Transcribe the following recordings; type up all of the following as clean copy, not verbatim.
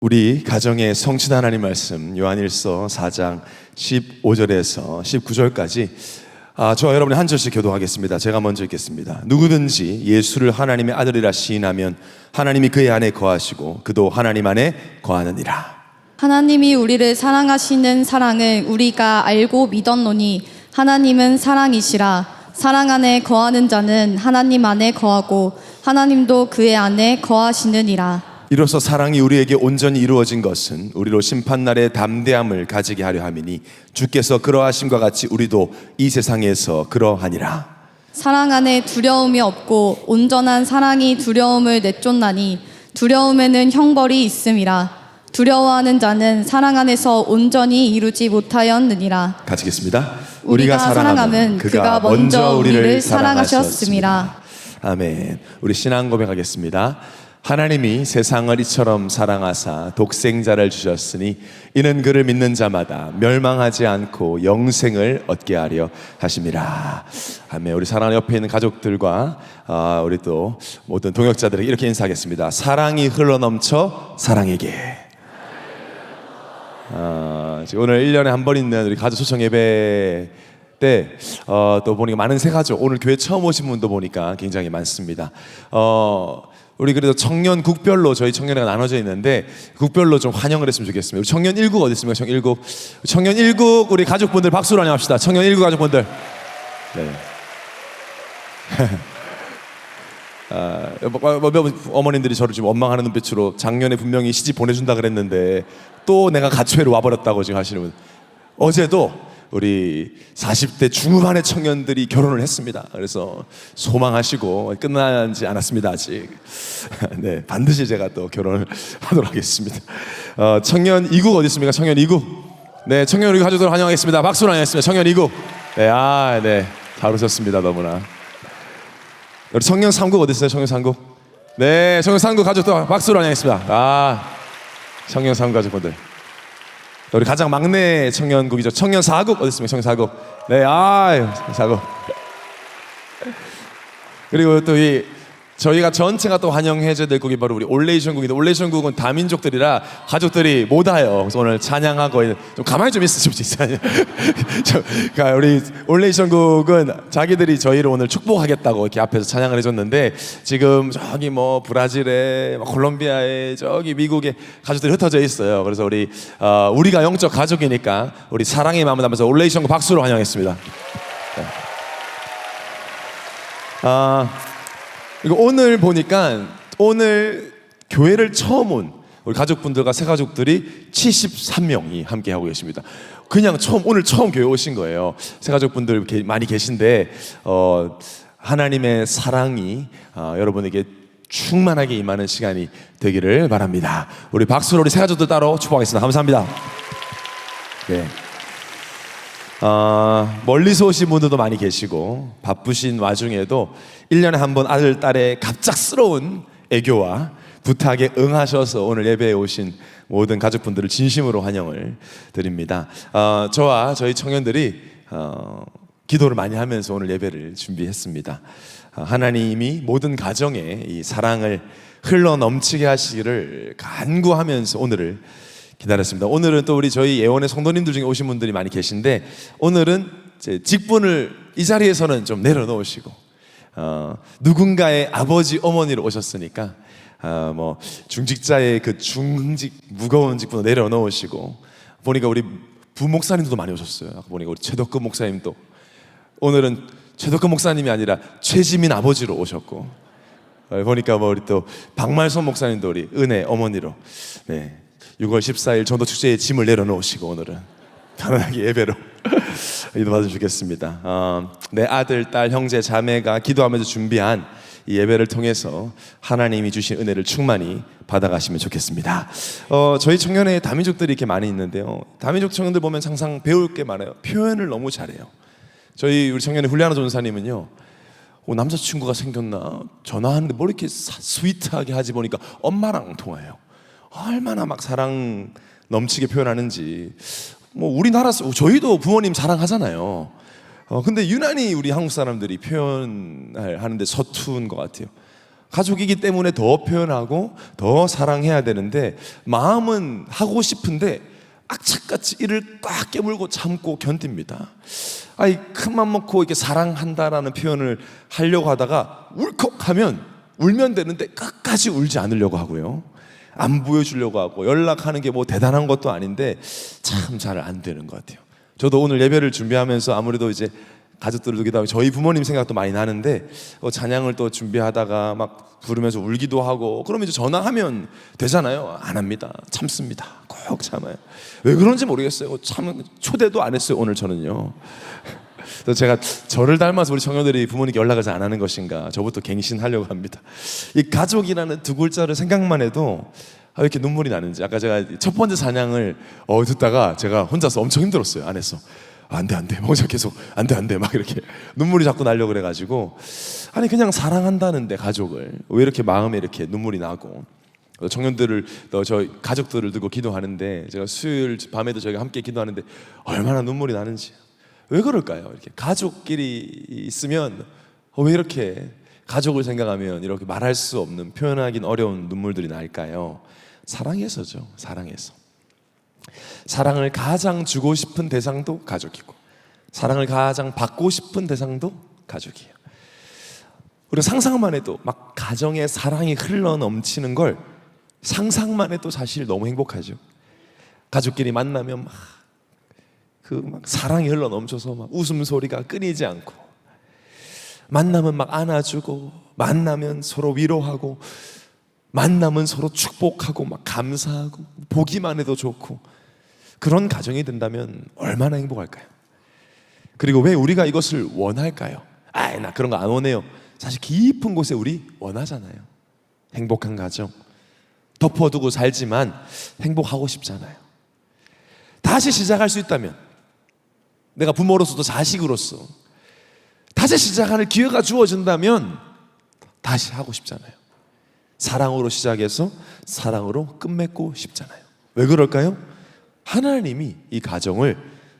우리 가정의 성취다 하나님 말씀 요한일서 4장 15절에서 19절까지 저와 여러분이 한 절씩 교독하겠습니다. 제가 먼저 읽겠습니다. 누구든지 예수를 하나님의 아들이라 시인하면 하나님이 그의 안에 거하시고 그도 하나님 안에 거하느니라. 하나님이 우리를 사랑하시는 사랑을 우리가 알고 믿었노니 하나님은 사랑이시라. 사랑 안에 거하는 자는 하나님 안에 거하고 하나님도 그의 안에 거하시느니라. 이로써 사랑이 우리에게 온전히 이루어진 것은 우리로 심판날의 담대함을 가지게 하려 함이니 주께서 그러하심과 같이 우리도 이 세상에서 그러하니라. 사랑 안에 두려움이 없고 온전한 사랑이 두려움을 내쫓나니 두려움에는 형벌이 있음이라. 두려워하는 자는 사랑 안에서 온전히 이루지 못하였느니라. 같이 읽겠습니다. 우리가 사랑함은 그가 먼저 우리를 사랑하셨음이라. 아멘. 우리 신앙 고백하겠습니다. 하나님이 세상을 이처럼 사랑하사 독생자를 주셨으니 이는 그를 믿는 자마다 멸망하지 않고 영생을 얻게 하려 하심이라. 아멘. 우리 사랑하는 옆에 있는 가족들과 우리 또 모든 동역자들에게 이렇게 인사하겠습니다. 사랑이 흘러넘쳐 사랑에게. 지금 오늘 1년에 한 번 있는 우리 가족 초청 예배 때 또 보니까 많은 새 가족, 오늘 교회 처음 오신 분도 보니까 굉장히 많습니다. 우리 그래도 청년 국별로 저희 청년회가 나눠져 있는데 국별로 좀 환영을 했으면 좋겠습니다. 우리 청년 1국 어디 있습니까? 청년 1국. 청년 1국 우리 가족분들 박수로 환영합시다. 청년 1국 가족분들. 네. 어머님들이 저를 지금 원망하는 눈빛으로 작년에 분명히 시집 보내준다 그랬는데 또 내가 가초회로 와버렸다고 지금 하시는 분. 어제도 우리 40대 중후반의 청년들이 결혼을 했습니다. 그래서 소망하시고 끝나지 않았습니다 아직. 네, 반드시 제가 또 결혼을 하도록 하겠습니다. 청년 2국 어디 있습니까? 청년 2국. 네, 청년 2국 가족들 환영하겠습니다. 박수로 환영하겠습니다. 청년 2국. 네, 네, 잘 오셨습니다. 너무나. 우리 청년 3국 어디 있어요? 청년 3국. 네, 청년 3국 가족들 박수로 환영하겠습니다. 청년 3국 가족분들. 우리 가장 막내 청년국이죠. 청년 4국 어디 있습니까? 청년 4국. 네, 4국. 그리고 또 저희가 전체가 또 환영해줘야 될 곡이 바로 우리 올레이션국인데 올레이션국은 다민족들이라 가족들이 못 와요. 그래서 오늘 찬양하고 좀 가만히 좀 있으실 수 있어요. 그러니까 우리 올레이션국은 자기들이 저희를 오늘 축복하겠다고 이렇게 앞에서 찬양을 해줬는데 지금 저기 뭐 브라질에 콜롬비아에 저기 미국에 가족들이 흩어져 있어요. 그래서 우리가 영적 가족이니까 우리 사랑의 마음을 담아서 올레이션국 박수로 환영했습니다. 네. 그리고 오늘 보니까 오늘 교회를 처음 온 우리 가족분들과 새 가족들이 73명이 함께 하고 계십니다. 그냥 오늘 처음 교회 오신 거예요. 새 가족분들 많이 계신데 하나님의 사랑이 여러분에게 충만하게 임하는 시간이 되기를 바랍니다. 우리 박수로 우리 새 가족들 따로 축복하겠습니다. 감사합니다. 네. 멀리서 오신 분들도 많이 계시고 바쁘신 와중에도 1년에 한 번 아들, 딸의 갑작스러운 애교와 부탁에 응하셔서 오늘 예배에 오신 모든 가족분들을 진심으로 환영을 드립니다. 저와 저희 청년들이 기도를 많이 하면서 오늘 예배를 준비했습니다. 하나님이 모든 가정에 이 사랑을 흘러넘치게 하시기를 간구하면서 오늘을 기다렸습니다. 오늘은 또 저희 예원의 성도님들 중에 오신 분들이 많이 계신데 오늘은 직분을 이 자리에서는 좀 내려놓으시고 누군가의 아버지 어머니로 오셨으니까 뭐 중직자의 그 무거운 직분을 내려놓으시고 보니까 우리 부목사님도 많이 오셨어요. 아까 보니까 우리 최덕근 목사님도 오늘은 최덕근 목사님이 아니라 최지민 아버지로 오셨고 보니까 뭐 우리 또 박말선 목사님도 우리 은혜 어머니로 6월 14일 전도축제에 짐을 내려놓으시고 오늘은 편안하게 예배로 기도받으면 좋겠습니다. 내 아들, 딸, 형제, 자매가 기도하면서 준비한 이 예배를 통해서 하나님이 주신 은혜를 충만히 받아가시면 좋겠습니다. 저희 청년회 다민족들이 이렇게 많이 있는데요. 다민족 청년들 보면 항상 배울 게 많아요. 표현을 너무 잘해요. 우리 청년회 훌리아나 전사님은요. 남자친구가 생겼나 전화하는데 뭐 이렇게 스위트하게 하지 보니까 엄마랑 통화해요. 얼마나 막 사랑 넘치게 표현하는지. 뭐 우리나라 저희도 부모님 사랑하잖아요. 근데 유난히 우리 한국 사람들이 표현을 하는데 서툰 것 같아요. 가족이기 때문에 더 표현하고 더 사랑해야 되는데 마음은 하고 싶은데 악착같이 이를 꽉 깨물고 참고 견딥니다. 아이, 큰맘 먹고 이렇게 사랑한다라는 표현을 하려고 하다가 울컥하면 울면 되는데 끝까지 울지 않으려고 하고요, 안 보여주려고 하고, 연락하는 게 뭐 대단한 것도 아닌데 참 잘 안 되는 것 같아요. 저도 오늘 예배를 준비하면서 아무래도 이제 가족들도 기도하고 저희 부모님 생각도 많이 나는데 찬양을 또 준비하다가 막 부르면서 울기도 하고, 그러면 이제 전화하면 되잖아요. 안 합니다. 참습니다. 꼭 참아요. 왜 그런지 모르겠어요. 참 초대도 안 했어요, 오늘 저는요. 그래서 제가 저를 닮아서 우리 청년들이 부모님께 연락을 잘 안 하는 것인가, 저부터 갱신하려고 합니다. 이 가족이라는 두 글자를 생각만 해도 왜 이렇게 눈물이 나는지. 아까 제가 첫 번째 찬양을 듣다가 제가 혼자서 엄청 힘들었어요, 안에서. 안돼 뭔가 계속 안돼 막 이렇게 눈물이 자꾸 나려고 그래가지고, 아니 그냥 사랑한다는데 가족을 왜 이렇게 마음에 이렇게 눈물이 나고. 청년들을 저 가족들을 두고 기도하는데, 제가 수요일 밤에도 저희가 함께 기도하는데 얼마나 눈물이 나는지. 왜 그럴까요? 이렇게 가족끼리 있으면 왜 이렇게 가족을 생각하면 이렇게 말할 수 없는, 표현하기는 어려운 눈물들이 날까요? 사랑해서죠. 사랑해서. 사랑을 가장 주고 싶은 대상도 가족이고, 사랑을 가장 받고 싶은 대상도 가족이에요. 우리가 상상만 해도 막 가정에 사랑이 흘러 넘치는 걸 상상만 해도 사실 너무 행복하죠. 가족끼리 만나면 막 사랑이 흘러 넘쳐서 막 웃음소리가 끊이지 않고, 만나면 막 안아주고, 만나면 서로 위로하고, 만나면 서로 축복하고 막 감사하고, 보기만 해도 좋고, 그런 가정이 된다면 얼마나 행복할까요? 그리고 왜 우리가 이것을 원할까요? 나 그런 거 안 원해요. 사실 깊은 곳에 우리 원하잖아요. 행복한 가정, 덮어두고 살지만 행복하고 싶잖아요. 다시 시작할 수 있다면, 내가 부모로서도 자식으로서 다시 시작하는 기회가 주어진다면 다시 하고 싶잖아요. 사랑으로 시작해서 사랑으로 끝맺고 싶잖아요. 왜 그럴까요? 하나님이 이 가정을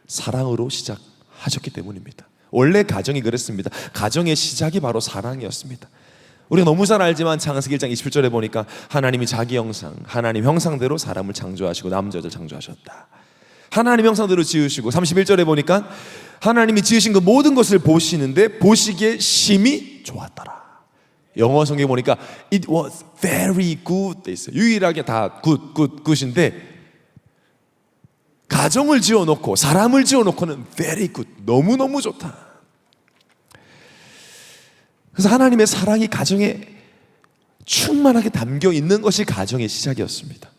사랑으로 시작하셨기 때문입니다. 원래 가정이 그랬습니다. 가정의 시작이 바로 사랑이었습니다. 우리가 너무 잘 알지만 창세기 1장 27절에 보니까 하나님이 자기 형상, 하나님 형상대로 사람을 창조하시고 남자 여자를 창조하셨다. 하나님 형상대로 지으시고, 31절에 보니까 하나님이 지으신 그 모든 것을 보시는데 보시기에 심히 좋았더라. 영어 성경에 보니까 it was very good 돼 있어요. 유일하게 다 굿인데, 가정을 지어놓고 사람을 지어놓고는 very good, 너무너무 좋다. 그래서 하나님의 사랑이 가정에 충만하게 담겨 있는 것이 가정의 시작이었습니다.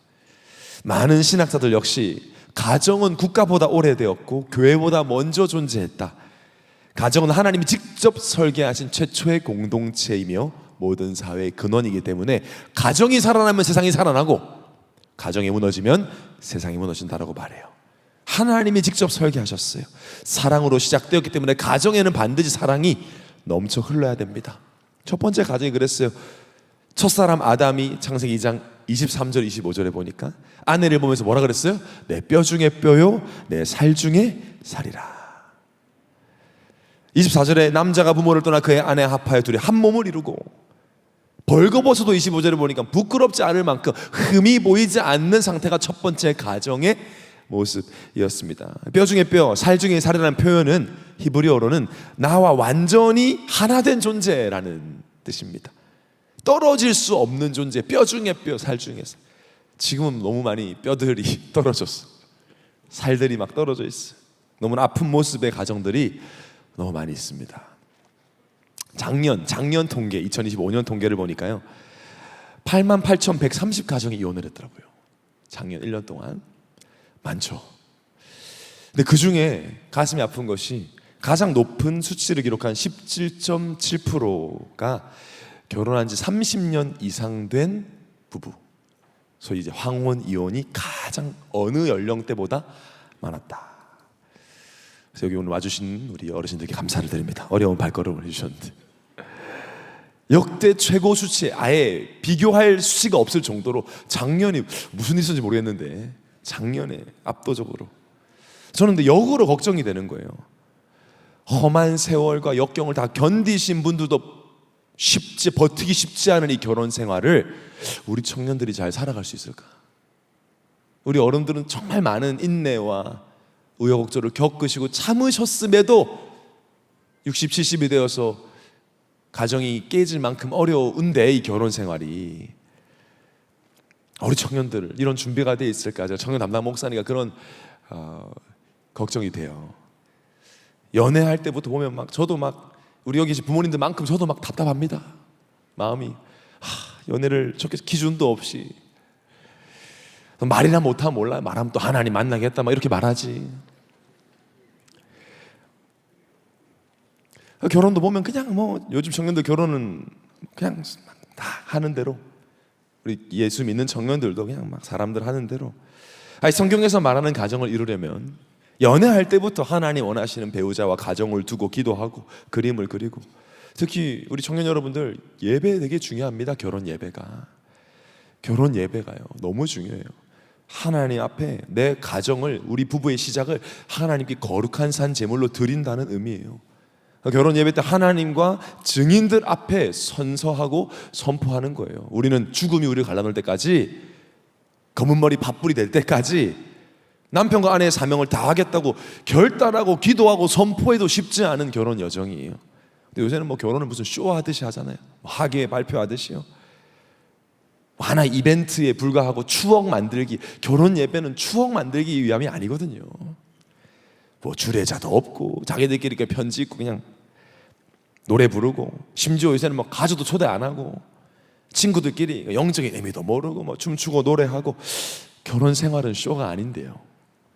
많은 신학자들 역시 가정은 국가보다 오래되었고 교회보다 먼저 존재했다. 가정은 하나님이 직접 설계하신 최초의 공동체이며 모든 사회의 근원이기 때문에 가정이 살아나면 세상이 살아나고, 가정이 무너지면 세상이 무너진다라고 말해요. 하나님이 직접 설계하셨어요. 사랑으로 시작되었기 때문에 가정에는 반드시 사랑이 넘쳐 흘러야 됩니다. 첫 번째 가정이 그랬어요. 첫사람 아담이 창세기 2장 23절 25절에 보니까 아내를 보면서 뭐라 그랬어요? 내 뼈 중에 뼈요 내 살 중에 살이라. 24절에 남자가 부모를 떠나 그의 아내와 합하여 둘이 한 몸을 이루고, 벌거벗어도 25절에 보니까 부끄럽지 않을 만큼 흠이 보이지 않는 상태가 첫 번째 가정의 모습이었습니다. 뼈 중에 뼈, 살 중에 살이라는 표현은 히브리어로는 나와 완전히 하나 된 존재라는 뜻입니다. 떨어질 수 없는 존재, 뼈 중에 뼈, 살 중에 살. 지금은 너무 많이 뼈들이 떨어졌어. 살들이 막 떨어져 있어. 너무나 아픈 모습의 가정들이 너무 많이 있습니다. 작년 통계, 2025년 통계를 보니까요, 88,130 가정이 이혼을 했더라고요. 작년 1년 동안. 많죠. 근데 그 중에 가슴이 아픈 것이 가장 높은 수치를 기록한 17.7%가 결혼한 지 30년 이상 된 부부. 소위 이제 황혼 이혼이 가장 어느 연령대보다 많았다. 그래서 여기 오늘 와주신 우리 어르신들께 감사를 드립니다. 어려운 발걸음을 해주셨는데 역대 최고 수치, 아예 비교할 수치가 없을 정도로 작년이 무슨 일 있었는지 모르겠는데 작년에 압도적으로. 저는 근데 역으로 걱정이 되는 거예요. 험한 세월과 역경을 다 견디신 분들도 버티기 쉽지 않은 이 결혼 생활을 우리 청년들이 잘 살아갈 수 있을까? 우리 어른들은 정말 많은 인내와 우여곡절을 겪으시고 참으셨음에도 60, 70이 되어서 가정이 깨질 만큼 어려운데 이 결혼 생활이 우리 청년들 이런 준비가 돼 있을까? 제가 청년 담당 목사니까 그런 걱정이 돼요. 연애할 때부터 보면 막 저도 막 우리 여기 계신 부모님들만큼 저도 막 답답합니다. 마음이 연애를 저렇게 기준도 없이 말이나 못하면 몰라. 말하면 또 하나님 만나겠다 막 이렇게 말하지. 결혼도 보면 그냥 뭐 요즘 청년들 결혼은 그냥 다 하는 대로, 우리 예수 믿는 청년들도 그냥 막 사람들 하는 대로. 성경에서 말하는 가정을 이루려면 연애할 때부터 하나님 원하시는 배우자와 가정을 두고 기도하고 그림을 그리고, 특히 우리 청년 여러분들 예배 되게 중요합니다. 결혼 예배가요 너무 중요해요. 하나님 앞에 내 가정을, 우리 부부의 시작을 하나님께 거룩한 산 제물로 드린다는 의미예요. 결혼 예배 때 하나님과 증인들 앞에 선서하고 선포하는 거예요. 우리는 죽음이 우리를 갈라놓을 때까지, 검은 머리 밥불이 될 때까지 남편과 아내의 사명을 다하겠다고 결단하고 기도하고 선포해도 쉽지 않은 결혼 여정이에요. 근데 요새는 뭐 결혼을 무슨 쇼하듯이 하잖아요. 학예 발표하듯이요. 하나의 이벤트에 불과하고 추억 만들기, 결혼 예배는 추억 만들기 위함이 아니거든요. 뭐 주례자도 없고 자기들끼리 편지 읽고 그냥 노래 부르고, 심지어 요새는 뭐 가족도 초대 안 하고 친구들끼리 영적인 의미도 모르고 뭐 춤추고 노래하고, 결혼 생활은 쇼가 아닌데요.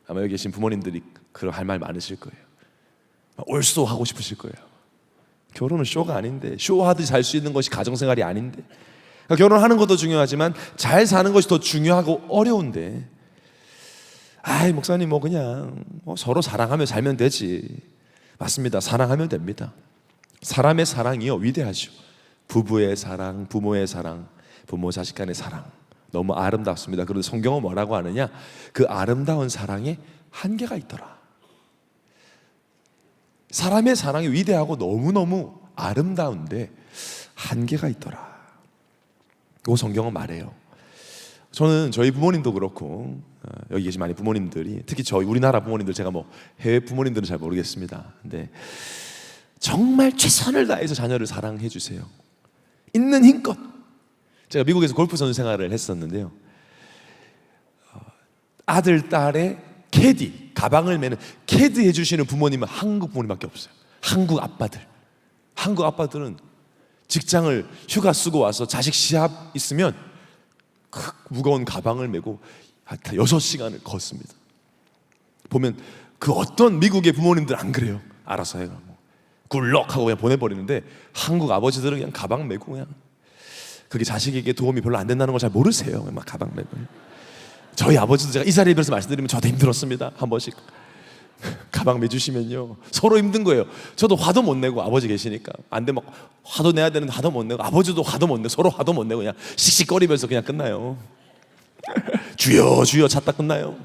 아마 여기 계신 부모님들이 그런 할 말 많으실 거예요. 올쏘 하고 싶으실 거예요. 결혼은 쇼가 아닌데, 쇼하듯이 살 수 있는 것이 가정생활이 아닌데, 그러니까 결혼하는 것도 중요하지만 잘 사는 것이 더 중요하고 어려운데, 목사님 뭐 그냥 서로 사랑하며 살면 되지. 맞습니다. 사랑하면 됩니다. 사람의 사랑이요 위대하죠. 부부의 사랑, 부모의 사랑, 부모 자식 간의 사랑 너무 아름답습니다. 그런데 성경은 뭐라고 하느냐? 그 아름다운 사랑에 한계가 있더라. 사람의 사랑이 위대하고 너무너무 아름다운데 한계가 있더라. 그거 성경은 말해요. 저는 저희 부모님도 그렇고 여기 계신 많은 부모님들이, 특히 저희 우리나라 부모님들, 제가 뭐 해외 부모님들은 잘 모르겠습니다. 근데 정말 최선을 다해서 자녀를 사랑해 주세요. 있는 힘껏. 제가 미국에서 골프 선수 생활을 했었는데요. 아들, 딸의 캐디, 가방을 매는 캐디 해주시는 부모님은 한국 부모님밖에 없어요. 한국 아빠들은 직장을 휴가 쓰고 와서 자식 시합 있으면 무거운 가방을 메고 6시간을 걷습니다. 보면 그 어떤 미국의 부모님들 안 그래요. 알아서 해요. 굴럭하고 그냥 보내버리는데, 한국 아버지들은 그냥 가방 메고 그냥, 그게 자식에게 도움이 별로 안 된다는 걸 잘 모르세요. 막 가방 메고. 저희 아버지도 제가 이 자리에 비해서 말씀드리면 저도 힘들었습니다. 한 번씩 가방 매주시면요 서로 힘든 거예요. 저도 화도 못 내고, 아버지 계시니까 안 되면 화도 내야 되는데 화도 못 내고, 아버지도 화도 못 내고, 서로 화도 못 내고 그냥 씩씩거리면서 그냥 끝나요. 주여 주여 찾다 끝나요.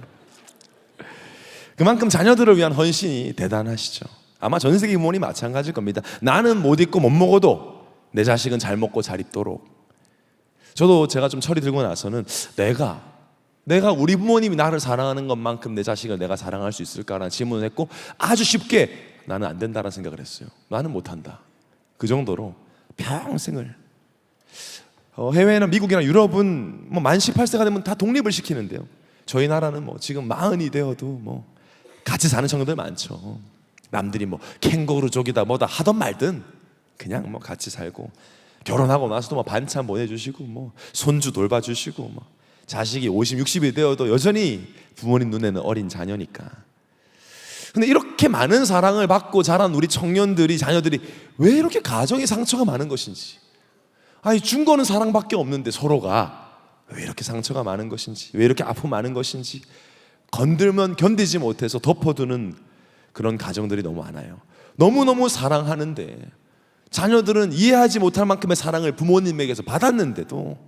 그만큼 자녀들을 위한 헌신이 대단하시죠. 아마 전 세계 부모님 마찬가지일 겁니다. 나는 못 입고 못 먹어도 내 자식은 잘 먹고 잘 입도록. 저도 제가 좀 철이 들고 나서는 내가 우리 부모님이 나를 사랑하는 것만큼 내 자식을 내가 사랑할 수 있을까라는 질문을 했고, 아주 쉽게 나는 안 된다라는 생각을 했어요. 나는 못한다. 그 정도로 평생을. 해외나 미국이나 유럽은 뭐 만 18세가 되면 다 독립을 시키는데요. 저희 나라는 뭐 지금 40이 되어도 뭐 같이 사는 청년들 많죠. 남들이 뭐 캥거루족이다 뭐다 하던 말든 그냥 뭐 같이 살고, 결혼하고 나서도 뭐 반찬 보내주시고 뭐 손주 돌봐주시고, 뭐 자식이 50, 60이 되어도 여전히 부모님 눈에는 어린 자녀니까. 근데 이렇게 많은 사랑을 받고 자란 우리 청년들이, 자녀들이 왜 이렇게 가정의 상처가 많은 것인지, 준 거는 사랑밖에 없는데 서로가 왜 이렇게 상처가 많은 것인지, 왜 이렇게 아픔 많은 것인지, 건들면 견디지 못해서 덮어두는 그런 가정들이 너무 많아요. 너무너무 사랑하는데 자녀들은 이해하지 못할 만큼의 사랑을 부모님에게서 받았는데도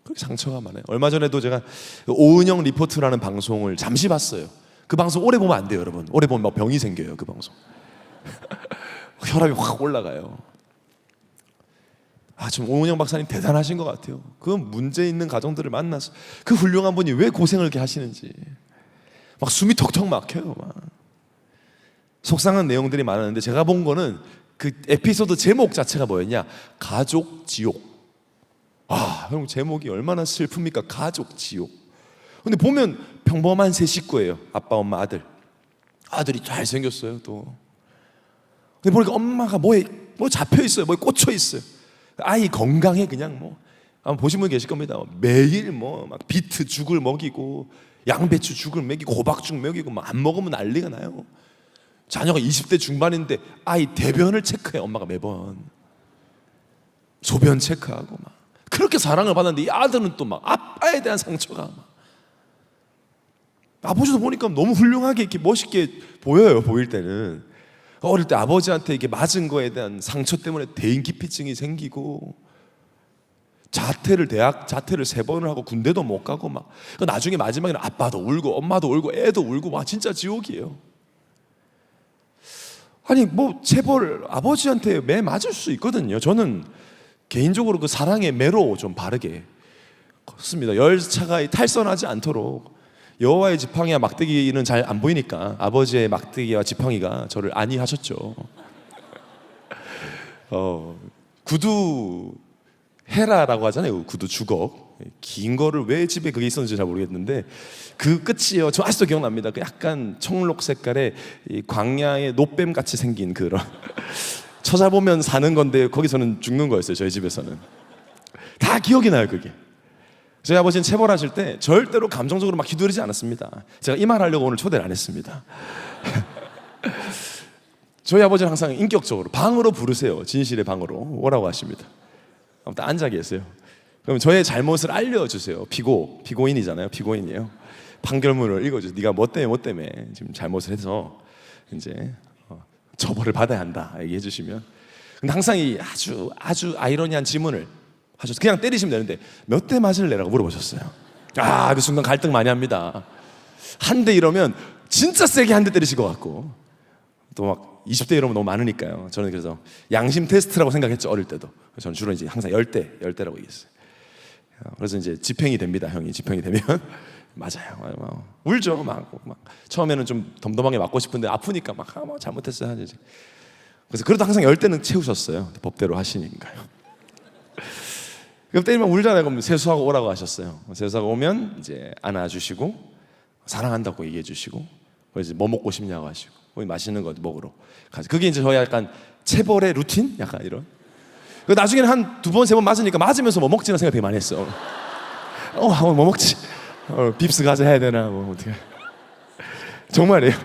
그렇게 상처가 많아요. 얼마 전에도 제가 오은영 리포트라는 방송을 잠시 봤어요. 그 방송 오래 보면 안 돼요, 여러분. 오래 보면 막 병이 생겨요, 그 방송. 혈압이 확 올라가요. 좀 오은영 박사님 대단하신 것 같아요. 그 문제 있는 가정들을 만나서 그 훌륭한 분이 왜 고생을 이렇게 하시는지 막 숨이 턱턱 막혀요. 막 속상한 내용들이 많았는데 제가 본 거는 그 에피소드 제목 자체가 뭐였냐? 가족 지옥. 여러분 제목이 얼마나 슬픕니까? 가족 지옥. 근데 보면 평범한 세 식구예요. 아빠, 엄마, 아들. 아들이 잘 생겼어요. 또 근데 보니까 엄마가 뭐에 잡혀 있어요. 뭐에 꽂혀 있어요. 아이 건강해 그냥 뭐 아마 보신 분 계실 겁니다. 매일 뭐 막 비트 죽을 먹이고 양배추 죽을 먹이고 호박죽 먹이고 막 안 먹으면 난리가 나요. 자녀가 20대 중반인데 아이 대변을 체크해. 엄마가 매번 소변 체크하고 막 그렇게 사랑을 받았는데 이 아들은 또 막 아빠에 대한 상처가 막 아버지도 보니까 너무 훌륭하게 이렇게 멋있게 보여요. 보일 때는 어릴 때 아버지한테 이게 맞은 거에 대한 상처 때문에 대인기피증이 생기고 대학 자퇴를 3번을 하고 군대도 못 가고 막 나중에 마지막에는 아빠도 울고 엄마도 울고 애도 울고 와 진짜 지옥이에요. 아니 뭐 체벌 아버지한테 매 맞을 수 있거든요. 저는 개인적으로 그 사랑의 매로 좀 바르게 걷습니다. 열차가 탈선하지 않도록 여호와의 지팡이와 막대기는 잘 안 보이니까 아버지의 막대기와 지팡이가 저를 안위하셨죠. 구두 헤라라고 하잖아요. 구두 주걱 긴 거를 왜 집에 그게 있었는지 잘 모르겠는데 그 끝이요. 저 아직도 기억납니다. 그 약간 청록 색깔의 이 광야의 노뱀 같이 생긴 그런 찾아보면 사는 건데 거기서는 죽는 거였어요. 저희 집에서는 다 기억이 나요. 그게 저희 아버지는 체벌하실 때 절대로 감정적으로 막 휘두르지 않았습니다. 제가 이 말 하려고 오늘 초대를 안 했습니다. 저희 아버지는 항상 인격적으로 방으로 부르세요. 진실의 방으로 오라고 하십니다. 아무튼 앉아 계세요. 그럼 저의 잘못을 알려주세요. 피고인이잖아요. 피고인이에요. 판결문을 읽어주세요. 네가 뭐 때문에 지금 잘못을 해서 이제 처벌을 받아야 한다 얘기해 주시면. 근데 항상 이 아주 아이러니한 질문을 하셔서 그냥 때리시면 되는데 몇 대 맞을래라고 물어보셨어요. 그 순간 갈등 많이 합니다. 한 대 이러면 진짜 세게 한 대 때리실 것 같고 또 막 20대 이러면 너무 많으니까요. 저는 그래서 양심 테스트라고 생각했죠. 어릴 때도. 저는 주로 이제 항상 10대라고 얘기했어요. 그래서 이제 집행이 됩니다. 형이 집행이 되면 맞아요. 울죠. 막 처음에는 좀 덤덤하게 맞고 싶은데 아프니까 막 잘못했어요. 그래서 그래도 항상 10대는 채우셨어요. 법대로 하시니까요. 그럼 때리면 울잖아요. 그럼 세수하고 오라고 하셨어요. 세수하고 오면 이제 안아주시고 사랑한다고 얘기해 주시고 그래서 뭐 먹고 싶냐고 하시고 맛있는 거 먹으러 가서 그게 이제 저희 약간 체벌의 루틴? 약간 이런. 나중에는 한 2번, 3번 맞으니까 맞으면서 뭐 먹지는 생각 되게 많이 했어. 뭐 먹지? 빕스 가자 해야 되나 뭐 어떻게? 정말이에요.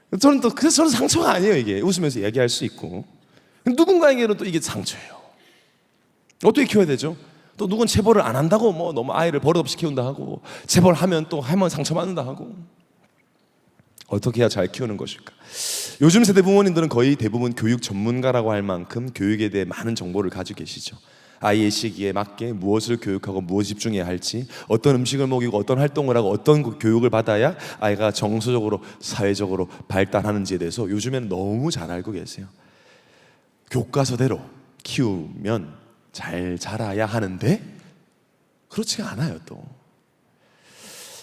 그래서 저는 상처가 아니에요. 이게 웃으면서 얘기할 수 있고 누군가에게는 또 이게 상처예요. 어떻게 키워야 되죠? 또 누군 체벌을 안 한다고 뭐 너무 아이를 버릇없이 키운다 하고 체벌하면 또 하면 상처받는다 하고 어떻게 해야 잘 키우는 것일까? 요즘 세대 부모님들은 거의 대부분 교육 전문가라고 할 만큼 교육에 대해 많은 정보를 가지고 계시죠. 아이의 시기에 맞게 무엇을 교육하고 무엇에 집중해야 할지, 어떤 음식을 먹이고 어떤 활동을 하고 어떤 교육을 받아야 아이가 정서적으로 사회적으로 발달하는지에 대해서 요즘에는 너무 잘 알고 계세요. 교과서대로 키우면 잘 자라야 하는데 그렇지가 않아요. 또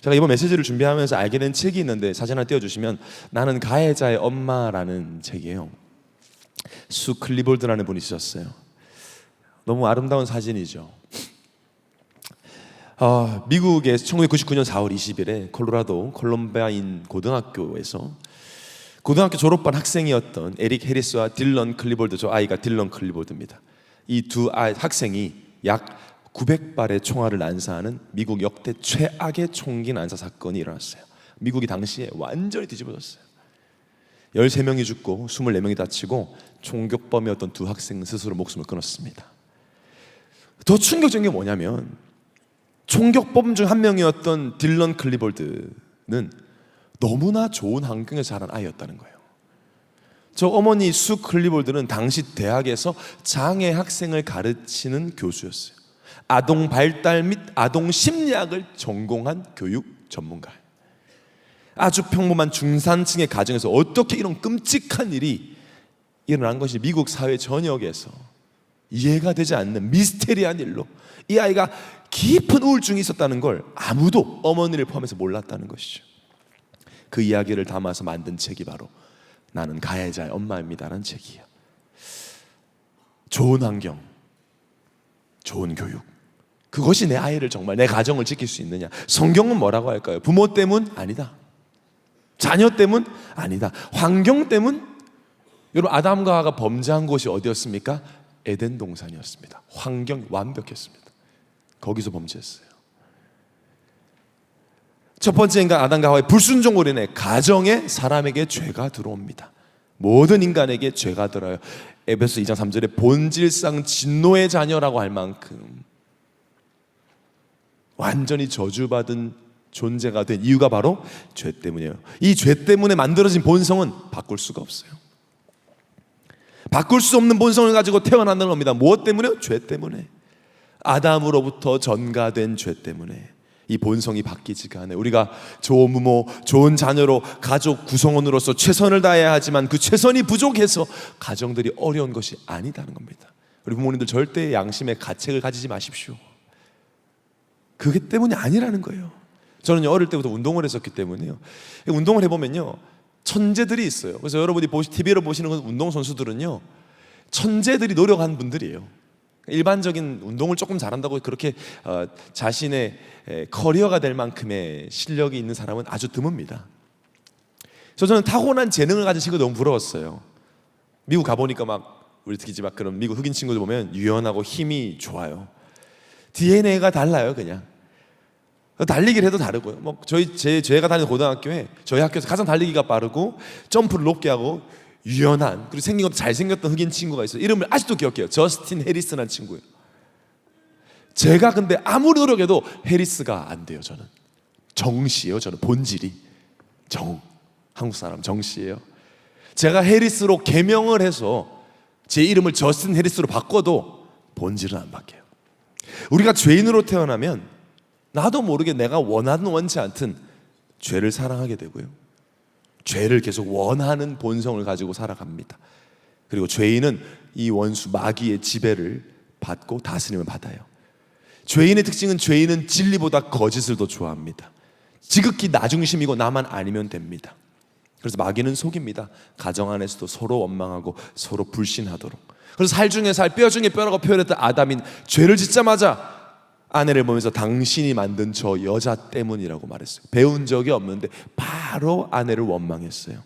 제가 이번 메시지를 준비하면서 알게 된 책이 있는데 사진 하나 띄워주시면 나는 가해자의 엄마라는 책이에요. 수 클리볼드라는 분이 쓰셨어요. 너무 아름다운 사진이죠. 미국의 1999년 4월 20일에 콜로라도 콜럼바인 고등학교에서 고등학교 졸업반 학생이었던 에릭 해리스와 딜런 클리볼드, 저 아이가 딜런 클리볼드입니다. 이 두 학생이 약 900발의 총알을 난사하는 미국 역대 최악의 총기 난사 사건이 일어났어요. 미국이 당시에 완전히 뒤집어졌어요. 13명이 죽고 24명이 다치고 총격범이었던 두 학생은 스스로 목숨을 끊었습니다. 더 충격적인 게 뭐냐면 총격범 중 한 명이었던 딜런 클리볼드는 너무나 좋은 환경에서 자란 아이였다는 거예요. 저 어머니 수 클리볼드는 당시 대학에서 장애 학생을 가르치는 교수였어요. 아동 발달 및 아동 심리학을 전공한 교육 전문가예요. 아주 평범한 중산층의 가정에서 어떻게 이런 끔찍한 일이 일어난 것이 미국 사회 전역에서 이해가 되지 않는 미스테리한 일로 이 아이가 깊은 우울증이 있었다는 걸 아무도 어머니를 포함해서 몰랐다는 것이죠. 그 이야기를 담아서 만든 책이 바로 나는 가해자의 엄마입니다라는 책이에요. 좋은 환경, 좋은 교육, 그것이 내 아이를 정말 내 가정을 지킬 수 있느냐? 성경은 뭐라고 할까요? 부모 때문? 아니다. 자녀 때문? 아니다. 환경 때문? 여러분, 아담과 하와가 범죄한 곳이 어디였습니까? 에덴 동산이었습니다. 환경이 완벽했습니다. 거기서 범죄했어요. 첫 번째 인간 아담과 하와의 불순종으로 인해 가정에 사람에게 죄가 들어옵니다. 모든 인간에게 죄가 들어요. 에베소 2장 3절에 본질상 진노의 자녀라고 할 만큼 완전히 저주받은 존재가 된 이유가 바로 죄 때문이에요. 이 죄 때문에 만들어진 본성은 바꿀 수가 없어요. 바꿀 수 없는 본성을 가지고 태어난다는 겁니다. 무엇 때문에요? 죄 때문에. 아담으로부터 전가된 죄 때문에 이 본성이 바뀌지가 않아요. 우리가 좋은 부모, 좋은 자녀로 가족 구성원으로서 최선을 다해야 하지만 그 최선이 부족해서 가정들이 어려운 것이 아니다는 겁니다. 우리 부모님들 절대 양심의 가책을 가지지 마십시오. 그게 때문이 아니라는 거예요. 저는 어릴 때부터 운동을 했었기 때문에요. 운동을 해보면요, 천재들이 있어요. 그래서 여러분이 TV로 보시는 운동선수들은요, 천재들이 노력한 분들이에요. 일반적인 운동을 조금 잘한다고 그렇게 자신의 커리어가 될 만큼의 실력이 있는 사람은 아주 드뭅니다. 저는 타고난 재능을 가진 친구가 너무 부러웠어요. 미국 가보니까 막 우리 특히 막 그런 미국 흑인 친구들 보면 유연하고 힘이 좋아요. DNA가 달라요, 그냥. 달리기를 해도 다르고요. 뭐 제가 다니는 고등학교에 저희 학교에서 가장 달리기가 빠르고 점프를 높게 하고 유연한, 그리고 생긴 것도 잘생겼던 흑인 친구가 있어요. 이름을 아직도 기억해요. 저스틴 해리스라는 친구예요. 제가 근데 아무리 노력해도 해리스가 안 돼요. 저는 정씨예요. 저는 본질이 한국 사람 정씨예요. 제가 해리스로 개명을 해서 제 이름을 저스틴 해리스로 바꿔도 본질은 안 바뀌어요. 우리가 죄인으로 태어나면 나도 모르게 내가 원하든 원치 않든 죄를 사랑하게 되고요, 죄를 계속 원하는 본성을 가지고 살아갑니다. 그리고 죄인은 이 원수 마귀의 지배를 받고 다스림을 받아요. 죄인의 특징은 죄인은 진리보다 거짓을 더 좋아합니다. 지극히 나 중심이고 나만 아니면 됩니다. 그래서 마귀는 속입니다. 가정 안에서도 서로 원망하고 서로 불신하도록. 그래서 살 중에 살, 뼈 중에 뼈라고 표현했던 아담인 죄를 짓자마자 아내를 보면서 당신이 만든 저 여자 때문이라고 말했어요. 배운 적이 없는데 바로 아내를 원망했어요.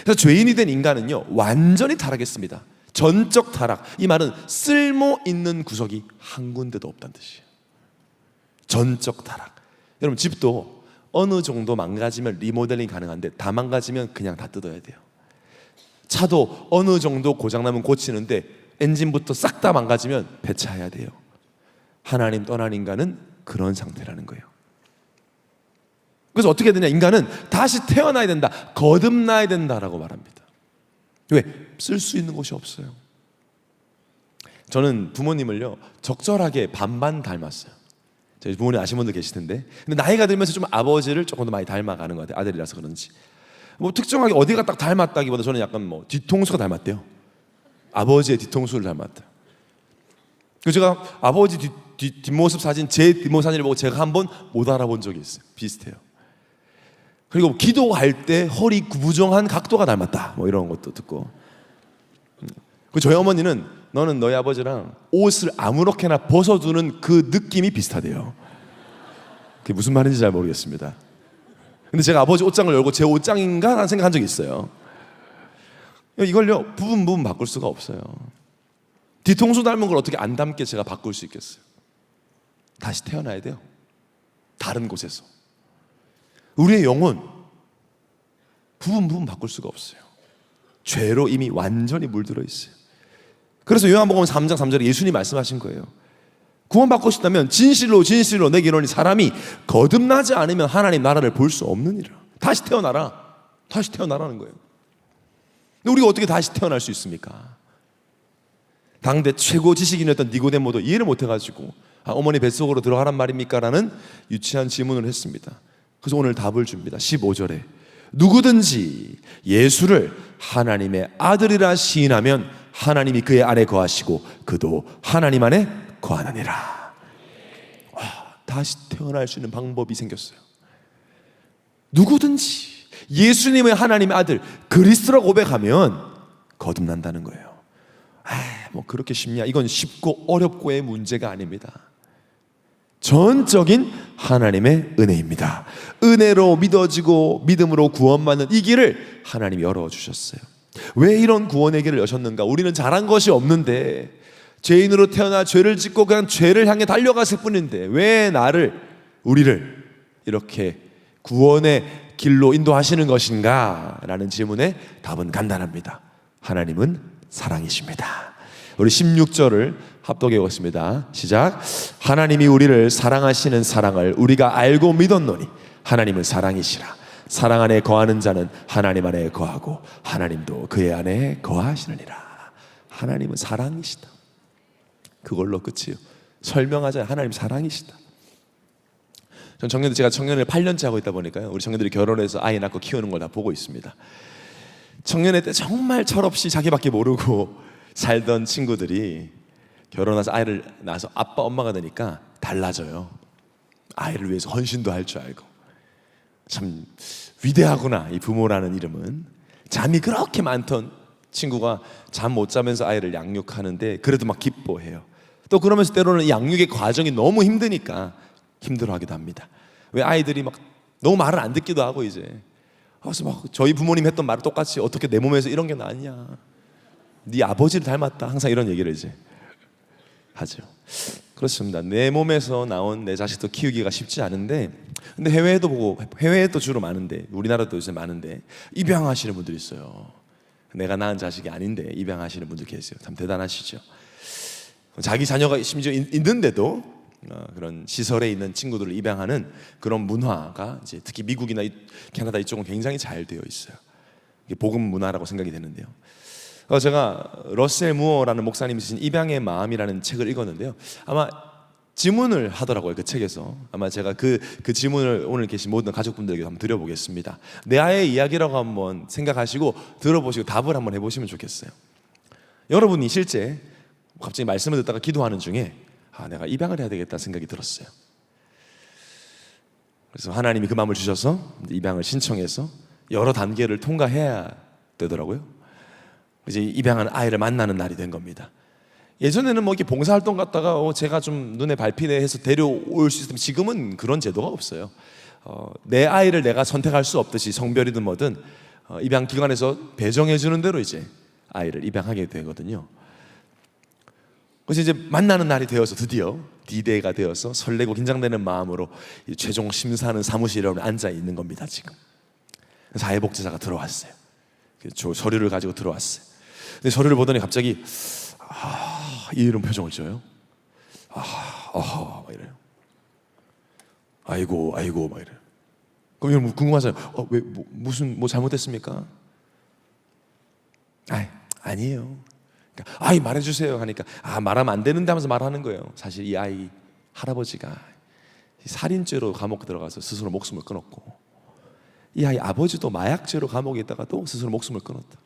그래서 죄인이 된 인간은요, 완전히 타락했습니다. 전적 타락. 이 말은 쓸모 있는 구석이 한 군데도 없다는 뜻이에요. 전적 타락. 여러분, 집도 어느 정도 망가지면 리모델링 가능한데 다 망가지면 그냥 다 뜯어야 돼요. 차도 어느 정도 고장나면 고치는데 엔진부터 싹 다 망가지면 폐차해야 돼요. 하나님 떠난 인간은 그런 상태라는 거예요. 그래서 어떻게 되냐, 인간은 다시 태어나야 된다, 거듭나야 된다라고 말합니다. 왜? 쓸 수 있는 곳이 없어요. 저는 부모님을요 적절하게 반반 닮았어요. 저희 부모님 아시는 분들 계실 텐데, 근데 나이가 들면서 좀 아버지를 조금 더 많이 닮아가는 것 같아요. 아들이라서 그런지. 뭐 특정하게 어디가 딱 닮았다기보다 저는 약간 뭐 뒤통수가 닮았대요. 아버지의 뒤통수를 닮았다. 그래서 제가 아버지 뒷모습 사진, 제 뒷모습 사진을 보고 제가 한번 못 알아본 적이 있어요. 비슷해요. 그리고 기도할 때 허리 구부정한 각도가 닮았다, 뭐 이런 것도 듣고. 그 저희 어머니는 너는 너희 아버지랑 옷을 아무렇게나 벗어두는 그 느낌이 비슷하대요. 그게 무슨 말인지 잘 모르겠습니다. 근데 제가 아버지 옷장을 열고 제 옷장인가 라는 생각한 적이 있어요. 이걸요 부분 바꿀 수가 없어요. 뒤통수 닮은 걸 어떻게 안 닮게 제가 바꿀 수 있겠어요? 다시 태어나야 돼요. 다른 곳에서. 우리의 영혼 부분 바꿀 수가 없어요. 죄로 이미 완전히 물들어 있어요. 그래서 요한복음 3장 3절에 예수님이 말씀하신 거예요. 구원받고 싶다면 진실로 내게 이르노니 사람이 거듭나지 않으면 하나님 나라를 볼 수 없느니라. 다시 태어나라는 거예요. 근데 우리가 어떻게 다시 태어날 수 있습니까? 당대 최고 지식인이었던 니고데모도 이해를 못해가지고 어머니 뱃속으로 들어가란 말입니까? 라는 유치한 질문을 했습니다. 그래서 오늘 답을 줍니다. 15절에 누구든지 예수를 하나님의 아들이라 시인하면 하나님이 그의 안에 거하시고 그도 하나님 안에 거하느니라. 다시 태어날 수 있는 방법이 생겼어요. 누구든지 예수님의 하나님의 아들 그리스도라고 고백하면 거듭난다는 거예요. 뭐 그렇게 쉽냐? 이건 쉽고 어렵고의 문제가 아닙니다. 전적인 하나님의 은혜입니다. 은혜로 믿어지고 믿음으로 구원받는 이 길을 하나님이 열어주셨어요. 왜 이런 구원의 길을 여셨는가? 우리는 잘한 것이 없는데, 죄인으로 태어나 죄를 짓고 그냥 죄를 향해 달려갔을 뿐인데 왜 우리를 이렇게 구원의 길로 인도하시는 것인가? 라는 질문에 답은 간단합니다. 하나님은 사랑이십니다. 우리 16절을 합독해 보겠습니다. 시작. 하나님이 우리를 사랑하시는 사랑을 우리가 알고 믿었노니 하나님은 사랑이시라. 사랑 안에 거하는 자는 하나님 안에 거하고 하나님도 그의 안에 거하시느니라. 하나님은 사랑이시다. 그걸로 끝이에요. 설명하자면 하나님 사랑이시다. 전 제가 청년을 8년째 하고 있다 보니까요, 우리 청년들이 결혼해서 아이 낳고 키우는 걸 다 보고 있습니다. 청년회 때 정말 철없이 자기밖에 모르고 살던 친구들이 결혼해서 아이를 낳아서 아빠 엄마가 되니까 달라져요. 아이를 위해서 헌신도 할 줄 알고. 참 위대하구나, 이 부모라는 이름은. 잠이 그렇게 많던 친구가 잠 못 자면서 아이를 양육하는데 그래도 막 기뻐해요. 또 그러면서 때로는 이 양육의 과정이 너무 힘드니까 힘들어하기도 합니다. 왜 아이들이 막 너무 말을 안 듣기도 하고 이제. 그래서 막 저희 부모님 했던 말을 똑같이 어떻게 내 몸에서 이런 게 나왔냐, 네 아버지를 닮았다, 항상 이런 얘기를 이제 하죠. 그렇습니다. 내 몸에서 나온 내 자식도 키우기가 쉽지 않은데, 근데 해외에도 주로 많은데, 우리나라도 요새 많은데 입양하시는 분들이 있어요. 내가 낳은 자식이 아닌데 입양하시는 분들 계세요. 참 대단하시죠. 자기 자녀가 심지어 있는데도 그런 시설에 있는 친구들을 입양하는 그런 문화가 이제 특히 미국이나 캐나다 이쪽은 굉장히 잘 되어 있어요. 이게 복음 문화라고 생각이 되는데요. 제가 러셀 무어라는 목사님이 쓰신 입양의 마음이라는 책을 읽었는데요. 아마 지문을 하더라고요. 그 책에서. 아마 제가 그 지문을 오늘 계신 모든 가족분들에게 한번 드려보겠습니다. 내 아이의 이야기라고 한번 생각하시고 들어보시고 답을 한번 해보시면 좋겠어요. 여러분이 실제 갑자기 말씀을 듣다가 기도하는 중에 내가 입양을 해야 되겠다 생각이 들었어요. 그래서 하나님이 그 마음을 주셔서 입양을 신청해서 여러 단계를 통과해야 되더라고요. 이제 입양한 아이를 만나는 날이 된 겁니다. 예전에는 뭐 이렇게 봉사활동 갔다가 제가 좀 눈에 밟히네 해서 데려올 수 있으면, 지금은 그런 제도가 없어요. 내 아이를 내가 선택할 수 없듯이 성별이든 뭐든 입양기관에서 배정해 주는 대로 이제 아이를 입양하게 되거든요. 그래서 이제 만나는 날이 되어서 드디어 D-Day가 되어서 설레고 긴장되는 마음으로 최종 심사하는 사무실에 앉아 있는 겁니다. 지금 사회복지사가 들어왔어요. 저 서류를 가지고 들어왔어요. 근데 서류를 보더니 갑자기 이런 표정을 져요. 막 이래요. 아이고 막 이래요. 그럼 여러분 궁금하잖아요. 왜 무슨 잘못됐습니까? 아니에요. 그러니까, 말해주세요 하니까 말하면 안 되는데 하면서 말하는 거예요. 사실 이 아이 할아버지가 살인죄로 감옥 들어가서 스스로 목숨을 끊었고, 이 아이 아버지도 마약죄로 감옥에 있다가 또 스스로 목숨을 끊었다.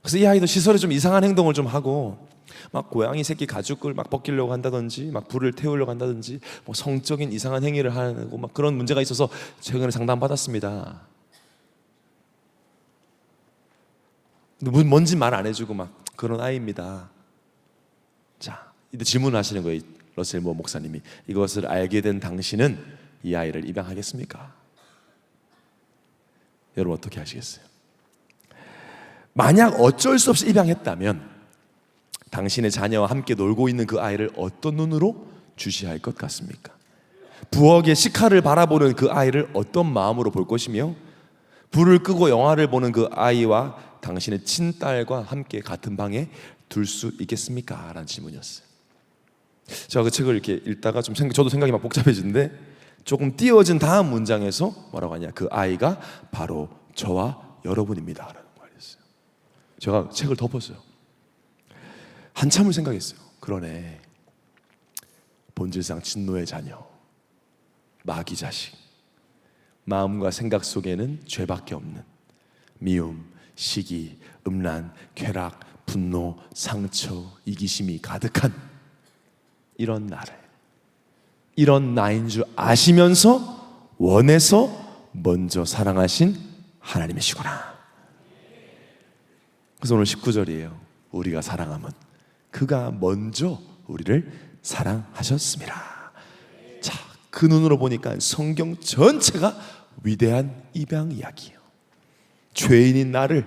그래서 이 아이도 시설에 좀 이상한 행동을 좀 하고 막 고양이 새끼 가죽을 막 벗기려고 한다든지 막 불을 태우려고 한다든지 뭐 성적인 이상한 행위를 하고 막 그런 문제가 있어서 최근에 상담받았습니다. 뭔지 말 안 해주고 막 그런 아이입니다. 자, 이때 질문하시는 거예요. 러셀 모 목사님이. 이것을 알게 된 당신은 이 아이를 입양하겠습니까? 여러분 어떻게 하시겠어요? 만약 어쩔 수 없이 입양했다면 당신의 자녀와 함께 놀고 있는 그 아이를 어떤 눈으로 주시할 것 같습니까? 부엌의 식칼을 바라보는 그 아이를 어떤 마음으로 볼 것이며, 불을 끄고 영화를 보는 그 아이와 당신의 친딸과 함께 같은 방에 둘 수 있겠습니까? 라는 질문이었어요. 제가 그 책을 이렇게 읽다가 좀 저도 생각이 막 복잡해지는데, 조금 띄워진 다음 문장에서 뭐라고 하냐, 그 아이가 바로 저와 여러분입니다 라는 말이었어요. 제가 책을 덮었어요. 한참을 생각했어요. 그러네, 본질상 진노의 자녀, 마귀 자식, 마음과 생각 속에는 죄밖에 없는 미움, 시기, 음란, 쾌락, 분노, 상처, 이기심이 가득한 이런 나인 줄 아시면서 원해서 먼저 사랑하신 하나님이시구나. 그래서 오늘 19절이에요. 우리가 사랑함은 그가 먼저 우리를 사랑하셨습니다. 자, 그 눈으로 보니까 성경 전체가 위대한 입양 이야기예요. 죄인인 나를,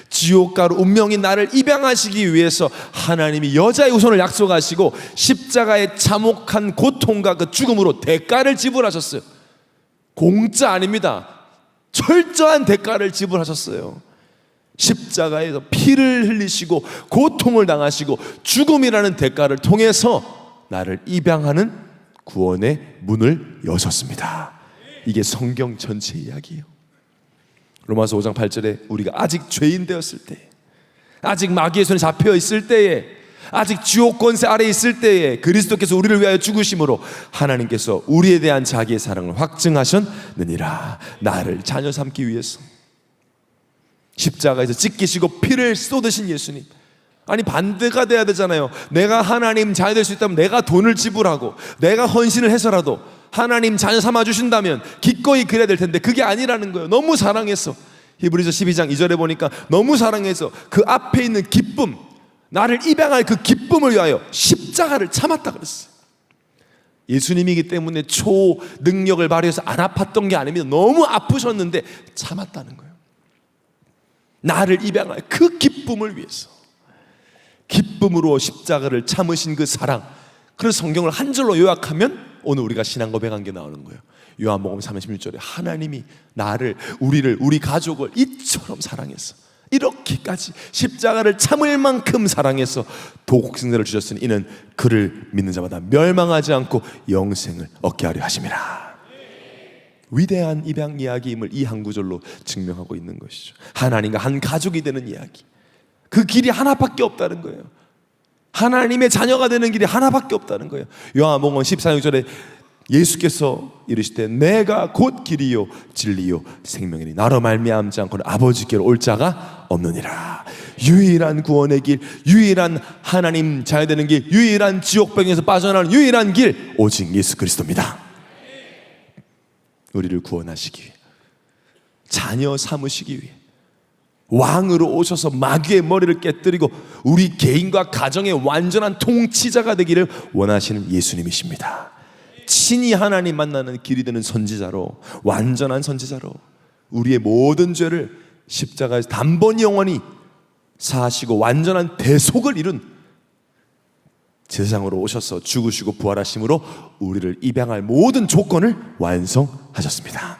지옥가로 운명인 나를 입양하시기 위해서 하나님이 여자의 후손을 약속하시고 십자가의 참혹한 고통과 그 죽음으로 대가를 지불하셨어요. 공짜 아닙니다. 철저한 대가를 지불하셨어요. 십자가에서 피를 흘리시고 고통을 당하시고 죽음이라는 대가를 통해서 나를 입양하는 구원의 문을 여셨습니다. 이게 성경 전체 이야기예요. 로마서 5장 8절에 우리가 아직 죄인 되었을 때, 아직 마귀의 손에 잡혀 있을 때에, 아직 지옥 권세 아래 있을 때에 그리스도께서 우리를 위하여 죽으심으로 하나님께서 우리에 대한 자기의 사랑을 확증하셨느니라. 나를 자녀 삼기 위해서 십자가에서 찢기시고 피를 쏟으신 예수님. 아니, 반대가 돼야 되잖아요. 내가 하나님 자녀 될 수 있다면 내가 돈을 지불하고 내가 헌신을 해서라도 하나님 자녀 삼아 주신다면 기꺼이 그래야 될 텐데 그게 아니라는 거예요. 너무 사랑해서, 히브리서 12장 2절에 보니까 너무 사랑해서 그 앞에 있는 기쁨, 나를 입양할 그 기쁨을 위하여 십자가를 참았다 그랬어요. 예수님이기 때문에 초능력을 발휘해서 안 아팠던 게 아닙니다. 너무 아프셨는데 참았다는 거예요. 나를 입양할 그 기쁨을 위해서, 기쁨으로 십자가를 참으신 그 사랑. 그래서 성경을 한 절로 요약하면 오늘 우리가 신앙 고백한 게 나오는 거예요. 요한복음 3:16절에 하나님이 나를, 우리를, 우리 가족을 이처럼 사랑해서, 이렇게까지 십자가를 참을 만큼 사랑해서 독생자를 주셨으니 이는 그를 믿는 자마다 멸망하지 않고 영생을 얻게 하려 하심이라. 위대한 입양 이야기임을 이 한 구절로 증명하고 있는 것이죠. 하나님과 한 가족이 되는 이야기. 그 길이 하나밖에 없다는 거예요. 하나님의 자녀가 되는 길이 하나밖에 없다는 거예요. 요한복음 14절에 예수께서 이르시되 내가 곧 길이요 진리요 생명이니 나로 말미암지 않고는 아버지께로 올 자가 없느니라. 유일한 구원의 길, 유일한 하나님 자녀 되는 길, 유일한 지옥병에서 빠져나오는 유일한 길, 오직 예수 그리스도입니다. 우리를 구원하시기 위해, 자녀 삼으시기 위해 왕으로 오셔서 마귀의 머리를 깨뜨리고 우리 개인과 가정의 완전한 통치자가 되기를 원하시는 예수님이십니다. 친히 하나님 만나는 길이 되는 선지자로, 완전한 선지자로 우리의 모든 죄를 십자가에서 단번에 영원히 사하시고 완전한 대속을 이룬 세상으로 오셔서 죽으시고 부활하심으로 우리를 입양할 모든 조건을 완성하셨습니다.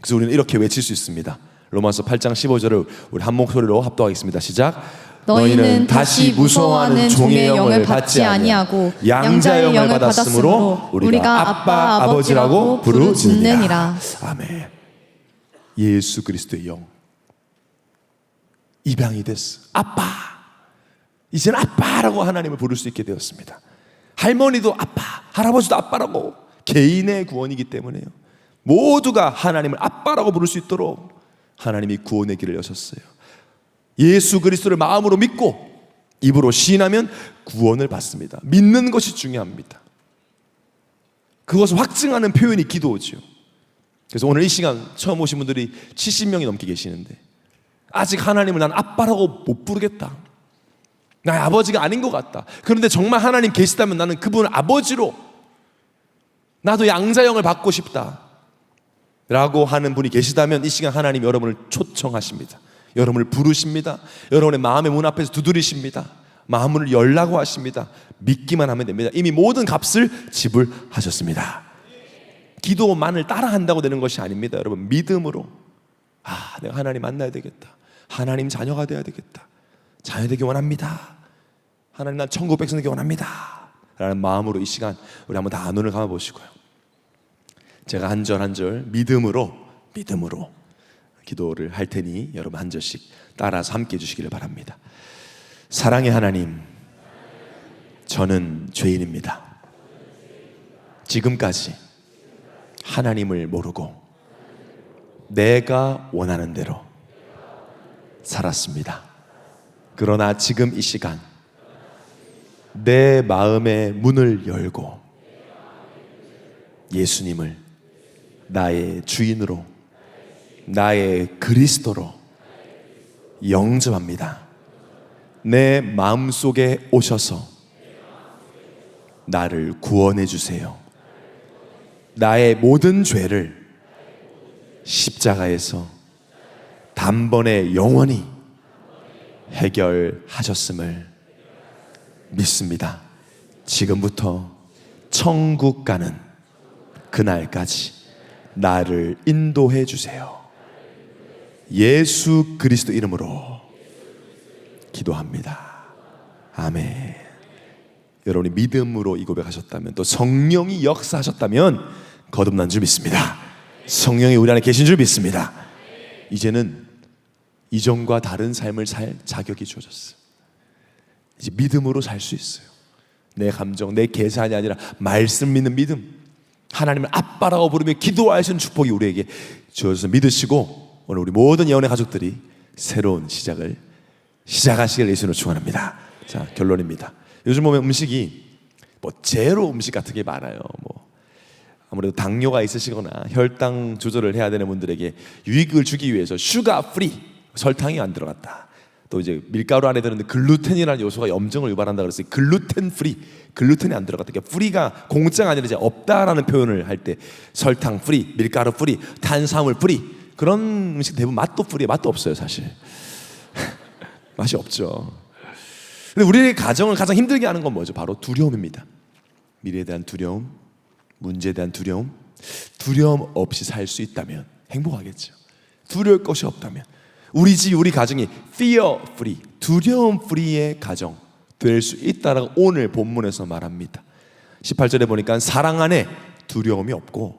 그래서 우리는 이렇게 외칠 수 있습니다. 로마서 8장 15절을 우리 한 목소리로 합독하겠습니다. 시작. 너희는 다시 무서워하는 종의 영을 받지 아니하고 양자의 영을 받았으므로 우리가 아빠 아버지라고 부르짖느니라. 아멘. 예수 그리스도의 영, 입양이 됐어. 아빠. 이제는 아빠라고 하나님을 부를 수 있게 되었습니다. 할머니도 아빠, 할아버지도 아빠라고. 개인의 구원이기 때문에요. 모두가 하나님을 아빠라고 부를 수 있도록 하나님이 구원의 길을 여셨어요. 예수 그리스도를 마음으로 믿고 입으로 시인하면 구원을 받습니다. 믿는 것이 중요합니다. 그것을 확증하는 표현이 기도죠. 그래서 오늘 이 시간 처음 오신 분들이 70명이 넘게 계시는데 아직 하나님을 난 아빠라고 못 부르겠다, 나의 아버지가 아닌 것 같다. 그런데 정말 하나님 계시다면 나는 그분을 아버지로, 나도 양자영을 받고 싶다 라고 하는 분이 계시다면 이 시간 하나님 여러분을 초청하십니다. 여러분을 부르십니다. 여러분의 마음의 문 앞에서 두드리십니다. 마음을 열라고 하십니다. 믿기만 하면 됩니다. 이미 모든 값을 지불하셨습니다. 기도만을 따라한다고 되는 것이 아닙니다. 여러분, 믿음으로, 내가 하나님 만나야 되겠다, 하나님 자녀가 되어야 되겠다, 자녀 되기 원합니다, 하나님 난 천국 백성 되기 원합니다 라는 마음으로 이 시간 우리 한번 다 눈을 감아보시고요, 제가 한 절 한 절 믿음으로 기도를 할 테니 여러분 한 절씩 따라서 함께 해주시기를 바랍니다. 사랑의 하나님, 저는 죄인입니다. 지금까지 하나님을 모르고 내가 원하는 대로 살았습니다. 그러나 지금 이 시간 내 마음의 문을 열고 예수님을 나의 주인으로, 나의 그리스도로 영접합니다. 내 마음속에 오셔서 나를 구원해 주세요. 나의 모든 죄를 십자가에서 단번에 영원히 해결하셨음을 믿습니다. 지금부터 천국 가는 그날까지 나를 인도해 주세요. 예수 그리스도 이름으로 기도합니다. 아멘. 여러분이 믿음으로 이 고백하셨다면, 또 성령이 역사하셨다면 거듭난 줄 믿습니다. 성령이 우리 안에 계신 줄 믿습니다. 이제는 이전과 다른 삶을 살 자격이 주어졌어요. 이제 믿음으로 살 수 있어요. 내 감정, 내 계산이 아니라 말씀 믿는 믿음, 하나님을 아빠라고 부르며 기도할 수 있는 축복이 우리에게 주어져서 믿으시고, 오늘 우리 모든 예언의 가족들이 새로운 시작을 시작하시길 예수님으로 축원합니다. 자, 결론입니다. 요즘 보면 음식이 제로 음식 같은 게 많아요. 아무래도 당뇨가 있으시거나 혈당 조절을 해야 되는 분들에게 유익을 주기 위해서 슈가 프리, 설탕이 안 들어갔다. 또 이제 밀가루 안에 드는 글루텐이라는 요소가 염증을 유발한다 그랬어요. 글루텐 프리, 글루텐이 안 들어갔다. 그러니까 프리가 공짜가 아니라 이제 없다라는 표현을 할 때 설탕 프리, 밀가루 프리, 탄수화물 프리, 그런 음식 대부분 맛도 프리, 맛도 없어요 사실. 맛이 없죠. 근데 우리의 가정을 가장 힘들게 하는 건 뭐죠? 바로 두려움입니다. 미래에 대한 두려움, 문제에 대한 두려움. 두려움 없이 살 수 있다면 행복하겠죠. 두려울 것이 없다면 우리 집, 우리 가정이 fear free, 두려움 프리의 가정 될 수 있다라고 오늘 본문에서 말합니다. 18절에 보니까 사랑 안에 두려움이 없고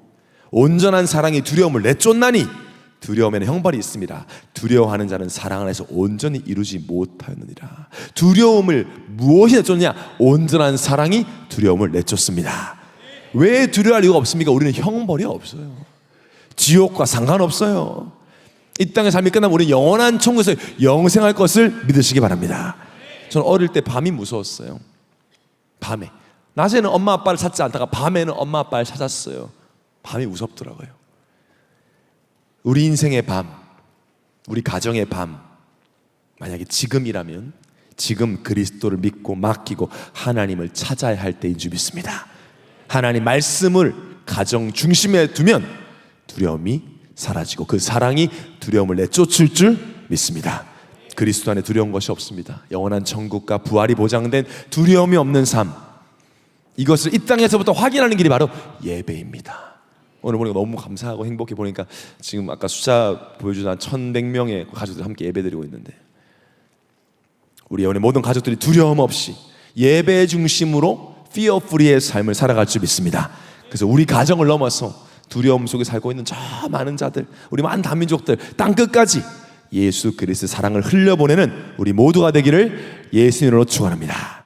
온전한 사랑이 두려움을 내쫓나니 두려움에는 형벌이 있습니다. 두려워하는 자는 사랑 안에서 온전히 이루지 못하느니라. 두려움을 무엇이 내쫓냐? 온전한 사랑이 두려움을 내쫓습니다. 왜 두려워할 이유가 없습니까? 우리는 형벌이 없어요. 지옥과 상관없어요. 이 땅의 삶이 끝나면 우리는 영원한 천국에서 영생할 것을 믿으시기 바랍니다. 저는 어릴 때 밤이 무서웠어요. 밤에. 낮에는 엄마 아빠를 찾지 않다가 밤에는 엄마 아빠를 찾았어요. 밤이 무섭더라고요. 우리 인생의 밤, 우리 가정의 밤, 만약에 지금이라면 지금 그리스도를 믿고 맡기고 하나님을 찾아야 할 때인 줄 믿습니다. 하나님 말씀을 가정 중심에 두면 두려움이 사라지고 그 사랑이 두려움을 내쫓을 줄 믿습니다. 그리스도 안에 두려운 것이 없습니다. 영원한 천국과 부활이 보장된 두려움이 없는 삶, 이것을 이 땅에서부터 확인하는 길이 바로 예배입니다. 오늘 보니까 너무 감사하고 행복해. 보니까 지금 아까 숫자 보여주던 한 1,100명의 가족들이 함께 예배드리고 있는데, 우리 오늘 모든 가족들이 두려움 없이 예배 중심으로 fear free의 삶을 살아갈 줄 믿습니다. 그래서 우리 가정을 넘어서 두려움 속에 살고 있는 저 많은 자들, 우리 많은 다민족들 땅끝까지 예수 그리스도의 사랑을 흘려보내는 우리 모두가 되기를 예수님으로 축원합니다.